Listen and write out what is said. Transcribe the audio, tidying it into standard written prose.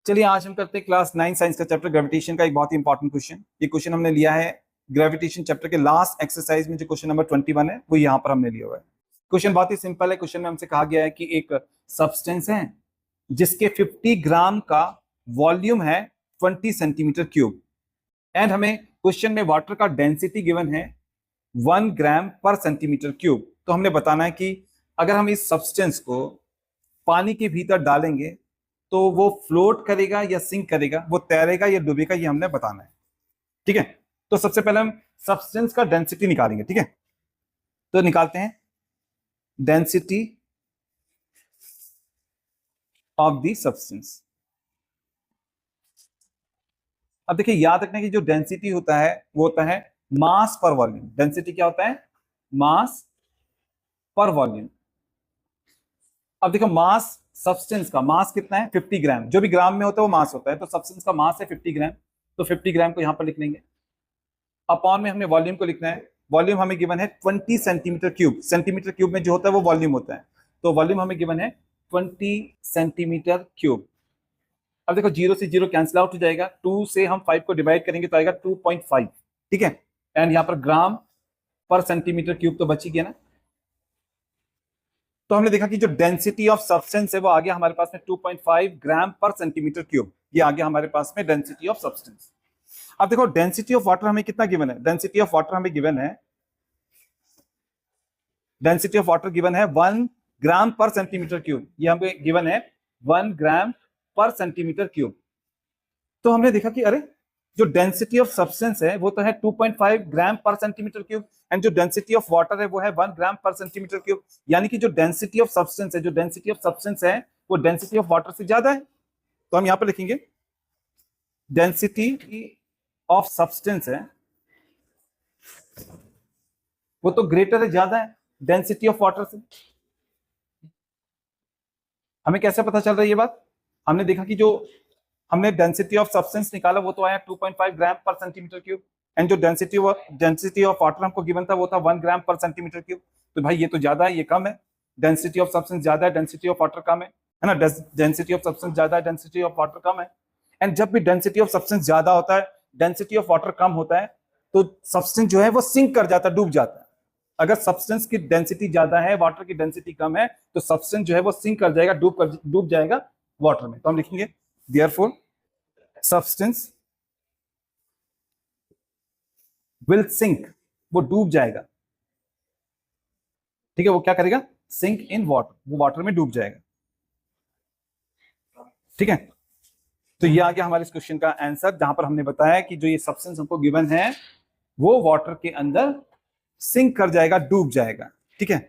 चलिए आज हम करते हैं क्लास 9 साइंस का चैप्टर ग्रेविटेशन का एक बहुत ही इंपॉर्टेंट क्वेश्चन। ये क्वेश्चन हमने लिया है ग्रेविटेशन चैप्टर के लास्ट एक्सरसाइज में, जो क्वेश्चन नंबर 21 है वो यहाँ पर हमने लिया हुआ है। क्वेश्चन बहुत ही सिंपल है। क्वेश्चन में हमसे कहा गया है कि एक सब्सटेंस है जिसके 50 ग्राम का वॉल्यूम है 20 सेंटीमीटर क्यूब, एंड हमें क्वेश्चन में वाटर का डेंसिटी गिवन है 1 ग्राम पर सेंटीमीटर क्यूब। तो हमने बताना है कि अगर हम इस सब्सटेंस को पानी के भीतर डालेंगे तो वो फ्लोट करेगा या सिंक करेगा, वो तैरेगा या डूबेगा, ये हमने बताना है। ठीक है, तो सबसे पहले हम सब्सटेंस का डेंसिटी निकालेंगे। ठीक है, तो निकालते हैं डेंसिटी ऑफ द सब्सटेंस। अब देखिए, याद रखना कि जो डेंसिटी होता है वो होता है मास पर वॉल्यूम। डेंसिटी क्या होता है? मास पर वॉल्यूम। अब देखो, मास सब्सटेंस का मास कितना है? 50 ग्राम। जो भी ग्राम में होता है वो मास होता है, तो सब्सटेंस का मास है 50 ग्राम, तो 50 ग्राम को यहां पर लिख लेंगे। अपॉन में हमने वॉल्यूम को लिखना है। वॉल्यूम हमें गिवन है 20 सेंटीमीटर क्यूब। सेंटीमीटर क्यूब में जो होता है वो वॉल्यूम होता है, तो वॉल्यूम हमें गिवन है 20 सेंटीमीटर क्यूब। अब देखो, 0 से 0 कैंसिल आउट हो जाएगा, 2 से हम 5 को डिवाइड करेंगे तो आएगा 2.5। ठीक है, एंड यहाँ पर ग्राम पर सेंटीमीटर क्यूब तो बची गया ना। तो हमने देखा कि जो डेंसिटी ऑफ सब्सटेंस है वो आ गया हमारे पास में 2.5 ग्राम पर सेंटीमीटर क्यूब। ये आ गया हमारे पास में डेंसिटी ऑफ सब्सटेंस। अब देखो, डेंसिटी ऑफ वाटर हमें कितना गिवन है? डेंसिटी ऑफ वाटर हमें गिवन है, डेंसिटी ऑफ वाटर गिवन है 1 ग्राम पर सेंटीमीटर क्यूब। ये हमें गिवन है 1 ग्राम पर सेंटीमीटर क्यूब। तो हमने देखा कि अरे, जो डेंसिटी ऑफ सब्सटेंस है वो तो है 2.5 ग्राम पर सेंटीमीटर क्यूब, एंड जो डेंसिटी ऑफ वाटर है वो है 1 ग्राम पर सेंटीमीटर क्यूब। यानी कि जो डेंसिटी ऑफ सब्सटेंस है, जो डेंसिटी ऑफ सब्सटेंस है वो डेंसिटी ऑफ वाटर से ज्यादा है। तो हम यहां पर लिखेंगे डेंसिटी ऑफ सब्सटेंस है वो तो ग्रेटर है, ज्यादा है डेंसिटी ऑफ वाटर से। हमें कैसे पता चल रहा है ये बात? हमने देखा कि जो हमने डेंसिटी ऑफ सब्सटेंस निकाला वो तो आया 2.5 ग्राम पर सेंटीमीटर क्यूब, एंड जो डेंसिटी ऑफ वाटर हमको गिवन था वो था 1 ग्राम पर सेंटीमीटर क्यूब। तो भाई ये तो ज्यादा है, ये कम है। डेंसिटी ऑफ सब्सटेंस ज्यादा है, डेंसिटी ऑफ वाटर कम है ना। डेंसिटी ऑफ सब्सटेंस ज्यादा है, डेंसिटी ऑफ वाटर कम है। एंड जब भी डेंसिटी ऑफ सब्सटेंस ज्यादा होता है, डेंसिटी ऑफ वाटर कम होता है, तो सब्सटेंस जो है वो सिंक कर जाता है, डूब जाता है। अगर सब्सटेंस की डेंसिटी ज्यादा है, वाटर की डेंसिटी कम है, तो सब्सटेंस जो है वो सिंक कर जाएगा, डूब जाएगा वाटर में। तो हम लिखेंगे देयरफॉर सब्सटेंस विल सिंक, वो डूब जाएगा। ठीक है, वो क्या करेगा? सिंक इन वाटर, वो वाटर में डूब जाएगा। ठीक है, तो ये आ गया हमारे इस क्वेश्चन का आंसर, जहां पर हमने बताया कि जो ये सब्सटेंस हमको गिवन है वो वाटर के अंदर सिंक कर जाएगा, डूब जाएगा। ठीक है,